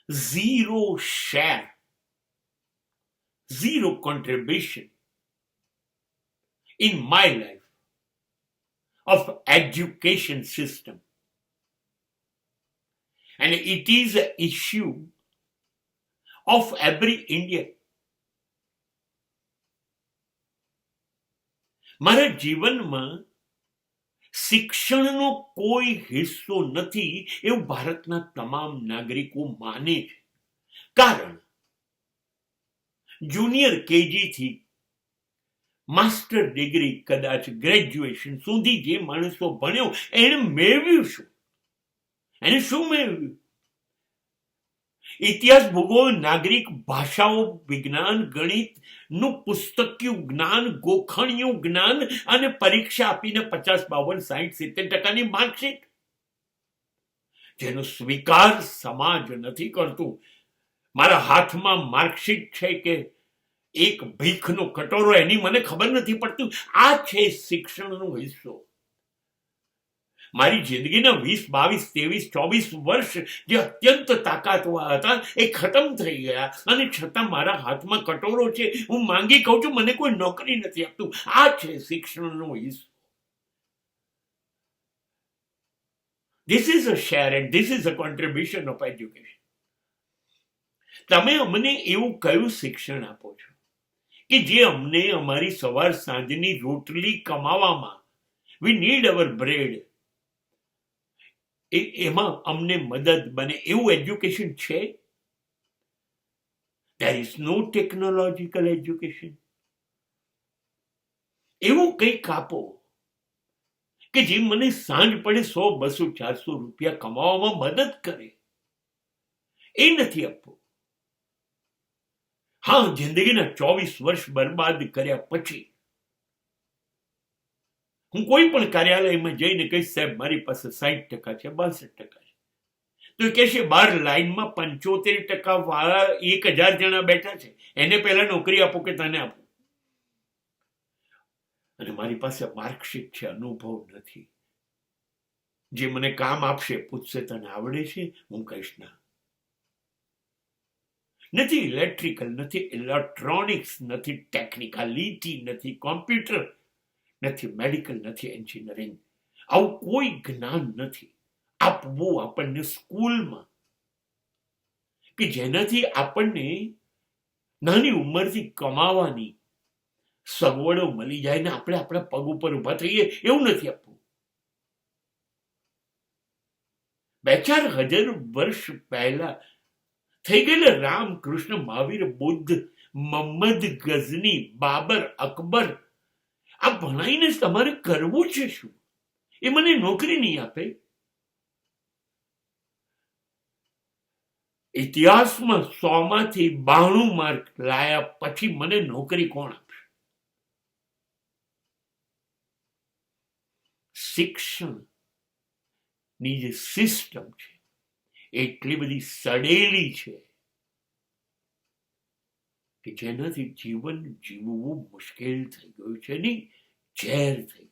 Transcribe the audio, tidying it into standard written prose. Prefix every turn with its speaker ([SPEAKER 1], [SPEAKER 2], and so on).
[SPEAKER 1] zero share, zero contribution in my life of education system. And it is an issue of every Indian. મારા જીવનમાં શિક્ષણનો કોઈ હિસ્સો નથી એવું ભારતના તમામ નાગરિકો માને છે. કારણ જુનિયર કેજી થી માસ્ટર ડિગ્રી, કદાચ ગ્રેજ્યુએશન સુધી જે માણસો ભણ્યો એને મેળવ્યું શું? એને શું મેળવ્યું? ઇતિહાસ, ભૂગોળ, નાગરિક, ભાષાઓ, વિજ્ઞાન, ગણિત નું પુસ્તકિયું જ્ઞાન, ગોખણિયું જ્ઞાન અને પરીક્ષા આપીને 50, 52, 60, 70% માર્કશીટ, જેનો સ્વીકાર સમાજ નથી કરતું. મારા હાથમાં માર્કશીટ છે કે એક ભીખનો કટોરો, એની મને ખબર નથી પડતું. આ છે શિક્ષણનો હિસ્સો. મારી જિંદગીના 20, 22, 23, 24 વર્ષ જે અત્યંત તાકાતવાર હતા એ ખતમ થઈ ગયા, અને છતાં મારા હાથમાં કટોરો છે. હું માંગી કહું છું, મને કોઈ નોકરી નથી આપતું. આ છે શિક્ષણનો હિસ્સો. This is a share and this is a contribution of education. તમે અમને એવું કયું શિક્ષણ આપો છો કે જે અમને અમારી સવાર સાંજની રોટલી કમાવામાં, we need our bread, એમાં અમને મદદ બને એવું એજ્યુકેશન છે? There is no technological education. એવું કંઈક આપો કે જે મને સાંજ પડે 100, 200, 400 રૂપિયા કમાવામાં મદદ કરે. એ નથી આપવું. હા, જિંદગીના 24 વર્ષ બરબાદ કર્યા પછી હું કોઈ પણ કાર્યાલયમાં જઈને કહીશ, સાહેબ મારી પાસે 60% છે, 62% છે, તો એ કહેશે બહાર લાઈનમાં 75% વાળા 1000 જણા બેઠા છે, એને પહેલા નોકરી આપો કે તને આપો. અને મારી પાસે માર્કશીટ છે, અનુભવ નથી. જે મને કામ આપશે પૂછશે તને આવડે છે? હું કહીશ ના. નથી ઇલેક્ટ્રિકલ, નથી ઇલેક્ટ્રોનિક્સ, નથી ટેકનિકાલિટી, નથી કોમ્પ્યુટર, નથી મેડિકલ, નથી એન્જિનિયરિંગ. આવું કોઈ જ્ઞાન નથી આપવું આપણને સ્કૂલમાં કે જેનાથી આપણને નાની ઉંમરથી કમાવાની સગવડો મળી જાય ને આપણે આપણા પગ ઉપર ઉભા થઈએ. એવું નથી આપવું. 2-4 હજાર વર્ષ પહેલા થઈ ગયેલા રામ, કૃષ્ણ, મહાવીર, બુદ્ધ, મોહમ્મદ ગઝની, બાબર, અકબર, આ ભણાઈને તમારે કરવું છે શું? એ મને નોકરી નહીં આપે. ઇતિહાસમાં 100માંથી 92 માર્ક લાયા પછી મને નોકરી કોણ આપશે? શિક્ષણની જે સિસ્ટમ છે એટલી બધી સડેલી છે કે જેનાથી જીવન જીવવું મુશ્કેલ થઈ ગયું છે, નહીં ઝેર થઈ ગયું.